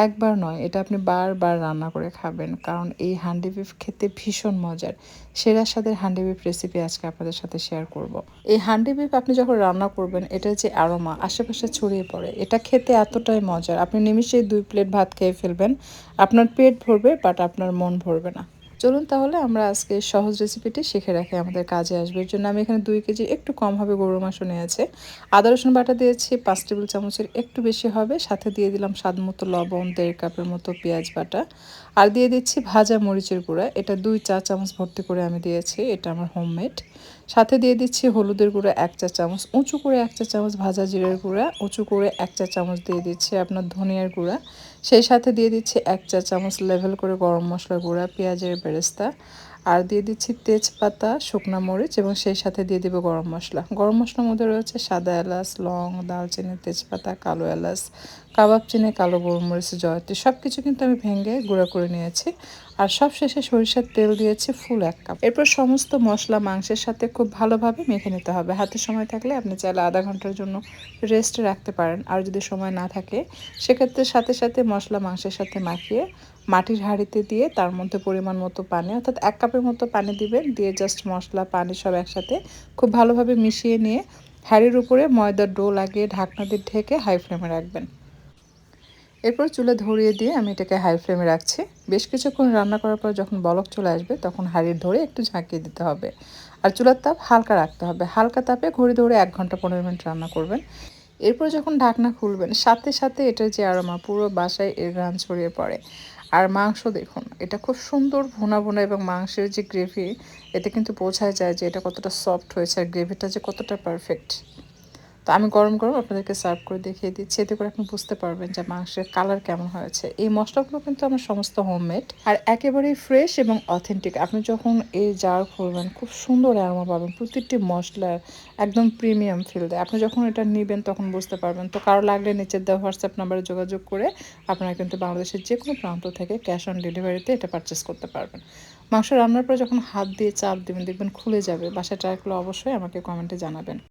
একবার নয়, এটা আপনি বারবার রান্না করে খাবেন, কারণ এই হান্ডি বিফ খেতে ভীষণ মজার। সেরা স্বাদের হান্ডি বিফ রেসিপি আজকে আপনাদের সাথে শেয়ার করব। এই হান্ডি বিফ আপনি যখন রান্না করবেন, এটার যে অ্যারোমা আশেপাশে ছড়িয়ে পড়ে, এটা খেতে এতটাই মজার, আপনি নিমিষেই 2 প্লেট ভাত খেয়ে ফেলবেন। আপনার পেট ভরবে, বাট আপনার মন ভরবে না। চলুন তাহলে আমরা আজকে সহজ রেসিপিটি শিখে রাখি, আমাদের কাজে আসবে। এর জন্য আমি এখানে 2 কেজি একটু কম হবে গরুর মাংস নিয়েছে। আদা রসুন বাটা দিয়েছি 5 টেবিল চামচের একটু বেশি হবে, সাথে দিয়ে দিলাম স্বাদ মতো লবণ, 1.5 কাপের মতো পেঁয়াজ বাটা, আর দিয়ে দিচ্ছি ভাজা মরিচের গুঁড়া। এটা 2 চা চামচ ভর্তি করে আমি দিয়েছি, এটা আমার হোমমেড। সাথে দিয়ে দিচ্ছি হলুদের গুঁড়া 1 চা চামচ, উঁচু করে 1 চা চামচ ভাজা জিরের গুঁড়া, উঁচু করে 1 চা চামচ দিয়ে দিচ্ছি আপনার ধনিয়ার গুঁড়া। সেই সাথে দিয়ে দিচ্ছি 1 চা চামচ লেভেল করে গরম মশলা গুঁড়া, পেঁয়াজের বেরেস্তা, আর দিয়ে দিচ্ছি তেজপাতা, শুকনা মরিচ, এবং সেই সাথে দিয়ে দেবো গরম মশলা। গরম মশলার মধ্যে রয়েছে সাদা এলাচ, লং, দালচিনি, তেজপাতা, কালো এলাচ, কাবাব চিনি, কালো গোলমরিচ, জয়ত্রী, সব কিছু কিন্তু আমি ভেঙে গুঁড়া করে নিয়েছি। আর সব শেষে সরিষার তেল দিয়েছি ফুল 1 কাপ। এরপর সমস্ত মশলা মাংসের সাথে খুব ভালোভাবে মেখে নিতে হবে। হাতে সময় থাকলে আপনি চাইলে আধা ঘন্টার জন্য রেস্টে রাখতে পারেন, আর যদি সময় না থাকে সেক্ষেত্রে সাথে সাথে মশলা মাংসের সাথে মাখিয়ে মাটির হাঁড়িতে দিয়ে তার মধ্যে পরিমাণ মতো পানি, অর্থাৎ 1 কাপের মতো পানি দিবেন, দিয়ে জাস্ট মশলা পানি সব একসাথে খুব ভালোভাবে মিশিয়ে নিয়ে হাঁড়ির উপরে ময়দার ডো লাগিয়ে ঢাকনা দিয়ে ঢেকে হাই ফ্লেমে রাখবেন। এরপর চুলা ধরিয়ে দিয়ে আমি এটাকে হাই ফ্লেমে রাখছি। বেশ কিছুক্ষণ রান্না করার পর যখন বলক চলে আসবে, তখন হাঁড়ির ধরে একটু ঝাঁকিয়ে দিতে হবে, আর চুলার তাপ হালকা রাখতে হবে। হালকা তাপে ঘড়ি ধরে 1 ঘন্টা 15 মিনিট রান্না করবেন। এরপর যখন ঢাকনা খুলবেন, সাথে সাথে এটার যে আরোমা পুরো বাসায় এর ঘ্রাণ ছড়িয়ে পড়ে। আর মাংস দেখুন, এটা খুব সুন্দর ভুনা ভুনা, এবং মাংসের যে গ্রেভি, এতে কিন্তু বোঝাই যায় যে এটা কতটা সফট হয়েছে আর গ্রেভিটা যে কতটা পারফেক্ট। তো আমি গরম গরম আপনাদেরকে সার্ভ করে দেখিয়ে দিচ্ছি, এতে করে আপনি বুঝতে পারবেন যে মাংসের কালার কেমন হয়েছে। এই মশলাগুলো কিন্তু আমার সমস্ত হোমমেড আর একেবারেই ফ্রেশ এবং অথেন্টিক। আপনি যখন এই জার খুলবেন, খুব সুন্দর অ্যারোমা পাবেন, প্রতিটি মশলার একদম প্রিমিয়াম ফিল দেয়। আপনি যখন এটা নেবেন তখন বুঝতে পারবেন। তো কারো লাগলে নিচের দেওয়া হোয়াটসঅ্যাপ নাম্বারে যোগাযোগ করে আপনারা কিন্তু বাংলাদেশের যে কোনো প্রান্ত থেকে ক্যাশ অন ডেলিভারিতে এটা পারচেস করতে পারবেন। মাংস রান্নার পরে যখন হাত দিয়ে চাপ দেবেন, দেখবেন খুলে যাবে। বাসায় ট্রাই করলে অবশ্যই আমাকে কমেন্টে জানাবেন।